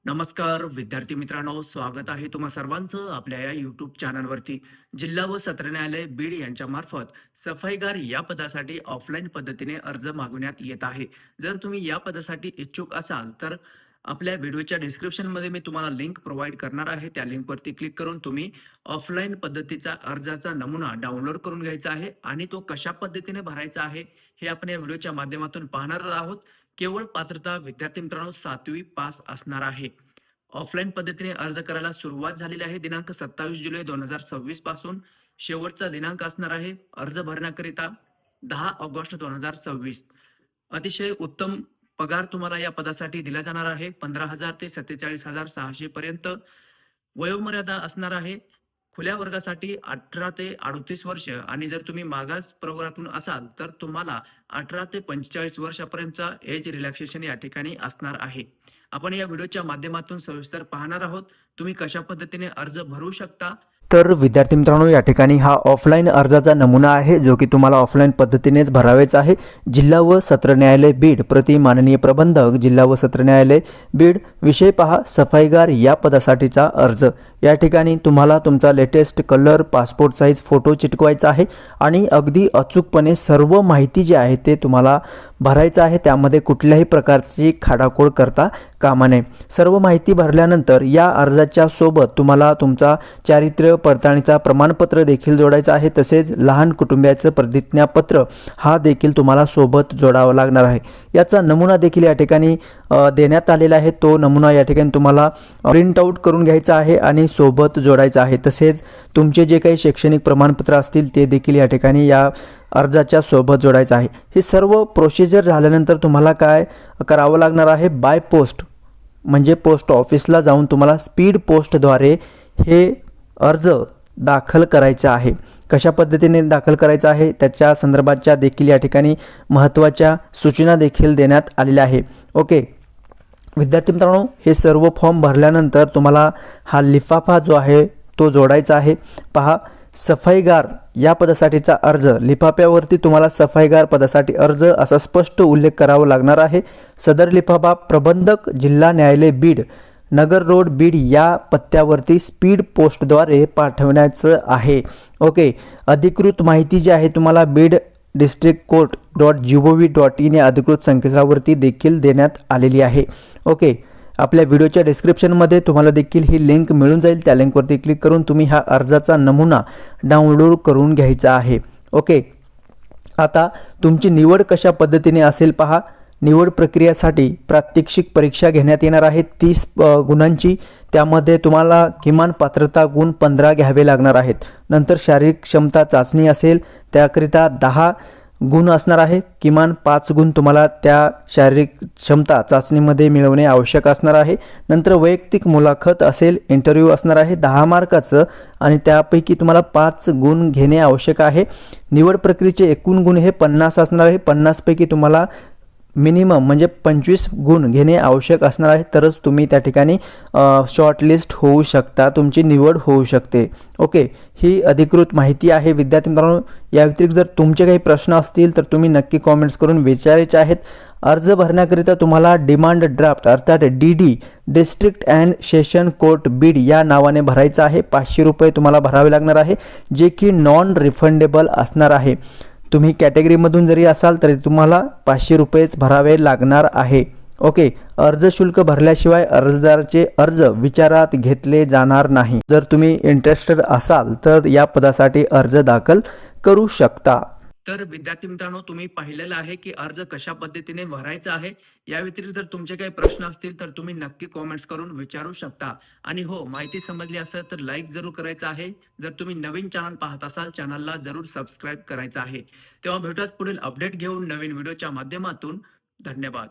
नमस्कार विद्यार्थी मित्रांनो, स्वागत आहे तुम्हा सर्वांचं आपल्या या यूट्यूब चॅनलवरती. जिल्हा व सत्र न्यायालय बीड यांच्या मार्फत सफाईगार या पदासाठी ऑफलाईन पद्धतीने अर्ज मागवण्यात येत आहे. जर तुम्ही या पदासाठी इच्छुक असाल तर आपल्या व्हिडिओच्या डिस्क्रिप्शनमध्ये मी तुम्हाला लिंक प्रोव्हाइड करणार आहे. त्या लिंकवरती क्लिक करून तुम्ही ऑफलाईन पद्धतीचा अर्जाचा नमुना डाउनलोड करून घ्यायचा आहे आणि तो कशा पद्धतीने भरायचा आहे हे आपण या व्हिडिओच्या माध्यमातून पाहणार आहोत. केवळ पात्रता विद्यार्थी मित्रांनो 7वी पास असणार आहे. ऑफलाईन पद्धतीने अर्ज करायला सुरुवात झालेली आहे. दिनांक 27 जुलै 2026 पासून शेवटचा दिनांक असणार आहे अर्ज भरण्याकरिता 10 ऑगस्ट 2026. अतिशय उत्तम पगार तुम्हाला या पदासाठी दिला जाणार आहे. 15,000 ते 47,600 पर्यंत वयोमर्यादा असणार आहे. खुल्या वर्गासाठी 18 ते 38 वर्ष आणि जर तुम्ही मागास प्रवर्गातून असाल तर तुम्हाला 18 ते 45 वर्षापर्यंतचा एज रिलॅक्सेशन या ठिकाणी असणार आहे. आपण या व्हिडिओच्या माध्यमातून सविस्तर पाहणार आहोत. तुम्ही कशा पद्धतीने अर्ज भरू शकता. तर विद्यार्थी मित्रांनो, या ठिकाणी हा ऑफलाईन अर्जाचा नमुना आहे जो की तुम्हाला ऑफलाईन पद्धतीनेच भरावेच आहे. जिल्हा व सत्र न्यायालय बीड प्रति माननीय प्रबंधक जिल्हा व सत्र न्यायालय बीड. विषय पहा, सफाईगार या पदासाठीचा अर्ज. या ठिकाणी तुम्हाला तुमचा latest colour, passport size photo चिटकवायचा आहे आणि अगदी अचूकपणे सर्व माहिती जी आहे ते तुम्हाला भरायचं आहे. त्यामध्ये कुठल्याही प्रकारची खाडाखोड करता कामा नये. सर्व माहिती भरल्यानंतर या अर्जाच्या सोबत तुम्हाला तुमचा चारित्र्य पडताळणीचा प्रमाणपत्र देखील जोडायचं आहे. तसेच लहान कुटुंबियाचं प्रतिज्ञापत्र हा देखील तुम्हाला सोबत जोडावा लागणार आहे. याचा नमुना देखील या ठिकाणी देण्यात आलेला आहे. तो नमुना या ठिकाणी तुम्हाला प्रिंट आउट करून घ्यायचा आहे आणि सोबत जोडायचा आहे. तसेच तुमचे जे काही शैक्षणिक प्रमाणपत्र असतील ते देखील या ठिकाणी या अर्जाच्या सोबत जोडायचं आहे. हे सर्व प्रोसिजर झाल्यानंतर तुम्हाला काय करावं लागणार आहे, बाय पोस्ट म्हणजे पोस्ट ऑफिसला जाऊन तुम्हाला स्पीड पोस्टद्वारे हे अर्ज दाखल करायचा आहे. कशा पद्धतीने दाखल करायचा आहे त्याच्या संदर्भाच्या देखील या ठिकाणी महत्त्वाच्या सूचना देखील देण्यात आलेल्या आहे. ओके विद्यार्थी मित्रांनो, हे सर्व फॉर्म भरल्यानंतर तुम्हाला हा लिफाफा जो आहे तो जोडायचा आहे. पहा, सफाईगार या पदासाठीचा अर्ज. लिफाफ्यावरती तुम्हाला सफाईगार पदासाठी अर्ज असा स्पष्ट उल्लेख करावा लागणार आहे. सदर लिफाफा प्रबंधक जिल्हा न्यायालय बीड, नगर रोड बीड या पत्त्यावरती स्पीड पोस्टद्वारे पाठवण्याचं आहे. ओके, अधिकृत माहिती जी आहे तुम्हाला बीड districtcourt.gov.in या अधिकृत संकेतस्थळावरती देखील देण्यात आलेली आहे. ओके, आपल्या व्हिडिओच्या डिस्क्रिप्शनमध्ये तुम्हाला देखील ही लिंक मिळून जाईल. त्या लिंकवरती क्लिक करून तुम्ही हा अर्जाचा नमुना डाउनलोड करून घ्यायचा आहे. ओके, आता तुमची निवड कशा पद्धतीने असेल पहा. निवड प्रक्रियेसाठी प्रात्यक्षिक परीक्षा घेण्यात येणार आहे 30 गुणांची. त्यामध्ये तुम्हाला किमान पात्रता गुण 15 घ्यावे लागणार आहेत. नंतर शारीरिक क्षमता चाचणी असेल, त्याकरिता 10 गुण असणार आहे. किमान 5 गुण तुम्हाला त्या शारीरिक क्षमता चाचणीमध्ये मिळवणे आवश्यक असणार आहे. नंतर वैयक्तिक मुलाखत असेल, इंटरव्ह्यू असणार आहे 10 मार्काचं आणि त्यापैकी तुम्हाला 5 गुण घेणे आवश्यक आहे. निवड प्रक्रियेचे एकूण गुण हे 50 असणार आहे. 50 पैकी तुम्हाला मिनिमम म्हणजे 25 गुण घेणे आवश्यक असणार आहे. तरच तुम्ही त्या ठिकाणी शॉर्टलिस्ट होऊ शकता, तुमची निवड होऊ शकते. ओके, ही अधिकृत माहिती आहे विद्यार्थी मित्रांनो. या व्यतिरिक्त जर तुमचे काही प्रश्न असतील तर तुम्ही नक्की कॉमेंट्स करून विचारायचे आहेत. अर्ज भरण्याकरिता तुम्हाला डिमांड ड्राफ्ट अर्थात DD district and session court Beed या नावाने भरायचं आहे. 500 रुपये तुम्हाला भरावे लागणार आहे, जे की नॉन रिफंडेबल असणार आहे. तुम्ही कॅटेगरीमधून जरी असाल तरी तुम्हाला 500 रुपयेच भरावे लागणार आहे. ओके, अर्ज शुल्क भरल्याशिवाय अर्जदाराचे अर्ज विचारात घेतले जाणार नाही. जर तुम्ही इंटरेस्टेड असाल तर या पदासाठी अर्ज दाखल करू शकता. तर विद्यार्थी मित्रांनो, तुम्ही पाहिलेलं आहे की अर्ज कशा पद्धतीने भरायचा आहे. या व्यतिरिक्त जर तुमचे काही प्रश्न असतील तर तुम्ही नक्की कॉमेंट्स करून विचारू शकता. आणि हो, माहिती समजली असेल तर लाईक जरूर करायचं आहे. जर तुम्ही नवीन चॅनल पाहत असाल चॅनलला जरूर सबस्क्राईब करायचं आहे. तेव्हा भेटूयात पुढील अपडेट घेऊन नवीन व्हिडिओच्या माध्यमातून. धन्यवाद.